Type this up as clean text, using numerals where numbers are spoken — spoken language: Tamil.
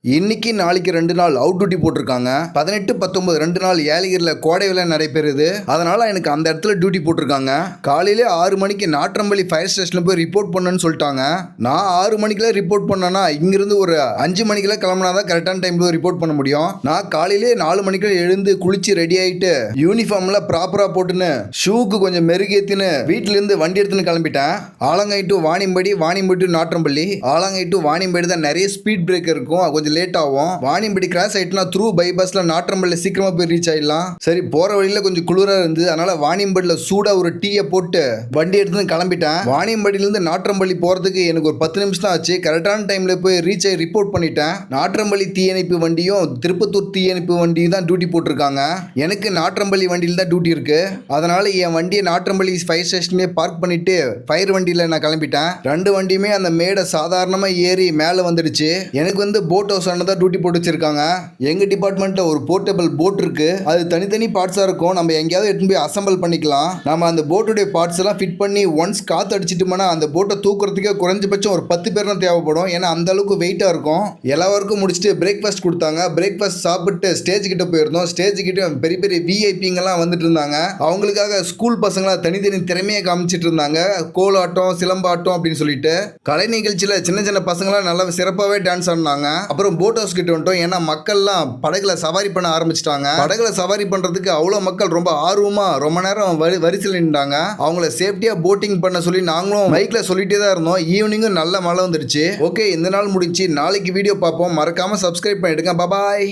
இன்னைக்கு நாளைக்கு 2 நாள் அவுட் டியூட்டி போட்டிருக்காங்க. 18, 19 2 நாள் ஏலகிரியில் கோடை விழா நடைபெறுது. அதனால எனக்கு அந்த இடத்துல டியூட்டி போட்டிருக்காங்க. காலையிலே 6 மணிக்கு நாட்றம்பள்ளி ஃபயர் ஸ்டேஷனில் போய் ரிப்போர்ட் பண்ணணும்னு சொல்லிட்டாங்க. நான் 6 மணிக்கெல்லாம் ரிப்போர்ட் பண்ணேன்னா இங்கிருந்து ஒரு 5 மணிக்கெல்லாம் கிளம்புனா தான் கரெக்டான டைம்ல ரிப்போர்ட் பண்ண முடியும். நான் காலையிலே 4 மணிக்கு எழுந்து குளிச்சு ரெடி ஆகிட்டு யூனிஃபார்ம்ல ப்ராப்பராக போட்டுன்னு ஷூக்கு கொஞ்சம் மெருகேத்தின்னு வீட்டிலேருந்து வண்டி எடுத்துன்னு கிளம்பிட்டேன். Alangai to Vaniyambadi, Vaniyambadi to Natrampalli. Alangai to Vaniyambadi தான் நிறைய ஸ்பீட் பிரேக் இருக்கும், கொஞ்சம் லேட் ஆகும். வாணியம்படி கிராஸ் ஆயிட்டுனா த்ரூ பைபாஸ்ல நாட்றம்பள்ளி சீக்கிரமா போய் ரீச் ஆயிடலாம். சரி, போற வழியில கொஞ்சம் குளிரா இருந்து அதனால வாணியம்படியில சூடா ஒரு டீயை போட்டு வண்டி எடுத்து கிளம்பிட்டேன். வாணியம்படியில இருந்து நாட்றம்பள்ளி போறதுக்கு எனக்கு ஒரு 10 நிமிஷம் தான் ஆச்சு. கரெக்டான டைம்ல போய் ரீச் ஆகி ரிப்போர்ட் பண்ணிட்டேன். நாட்றம்பள்ளி தீயணைப்பு வண்டியும் திருப்பத்தூர் தீயணைப்பு வண்டியும் தான் டியூட்டி போட்டிருக்காங்க. எனக்கு நாட்றம்பள்ளி வண்டியில் தான் டியூட்டி இருக்கு. அதனால என் வண்டியை நாட்றம்பள்ளி ஃபயர் ஸ்டேஷன்லேயே பார்க் பண்ணிட்டு ஃபயர் வண்டியில் நான் கிளம்பிட்டேன். 2 வண்டியுமே அந்த மேடை சாதாரணமாக ஏறி மேலே வந்துடுச்சு. எனக்கு வந்து போட் ஹவுஸ் தான் டியூட்டி போட்டு வச்சிருக்காங்க. எங்க டிபார்ட்மெண்ட்ல ஒரு போர்ட்டபிள் போட் இருக்கு. அது தனித்தனி பார்ட்ஸா இருக்கும். நம்ம எங்கேயாவது எடுத்து போய் அசம்பிள் பண்ணிக்கலாம். நம்ம அந்த போட்டுடைய பார்ட்ஸ் எல்லாம் ஃபிட் பண்ணி ஒன்ஸ் காத்து அடிச்சிட்டோம்னா அந்த போட்டை தூக்குறதுக்கே குறைஞ்சபட்சம் ஒரு 10 பேர் தான் தேவைப்படும். ஏன்னா அந்த அளவுக்கு வெயிட்டா இருக்கும். எல்லாருக்கும் முடிச்சுட்டு பிரேக்ஃபாஸ்ட் கொடுத்தாங்க. பிரேக்ஃபாஸ்ட் சாப்பிட்டு ஸ்டேஜ் கிட்ட போயிருந்தோம். ஸ்டேஜ் கிட்ட பெரிய பெரிய விஐபிங்கெல்லாம் வந்துட்டு இருந்தாங்க. அவங்களுக்காக ஸ்கூல் பசங்களா தனித்தனி திறமையை காமிச்சிட்டு இருந்தாங்க. கோலாட்டம், சிலம்பாட்டம் அப்படின்னு சொல்லிட்டு கலை நிகழ்ச்சியில சின்ன சின்ன பசங்களாம் நல்லா சிறப்பாகவே டான்ஸ் ஆடினாங்க. அப்புறம் போட் ஹவுஸ் கிட்ட வந்துட்டோம். ஏன்னா மக்கள்லாம் படகுல சவாரி பண்ண ஆரம்பிச்சிட்டாங்க. படகுல சவாரி பண்றதுக்கு அவ்வளோ மக்கள் ரொம்ப ஆர்வமா ரொம்ப நேரம் வரிசையில் நின்றாங்க. அவங்கள சேஃப்டியா போட்டிங் பண்ண சொல்லி நாங்களும் மைக்ல சொல்லிட்டே தான் இருந்தோம். ஈவினிங்கும் நல்ல மழை வந்துருச்சு. ஓகே, இந்த நாள் முடிச்சு. நாளைக்கு வீடியோ பார்ப்போம். மறக்காம சப்ஸ்கிரைப் பண்ணிடுங்க. பாய்.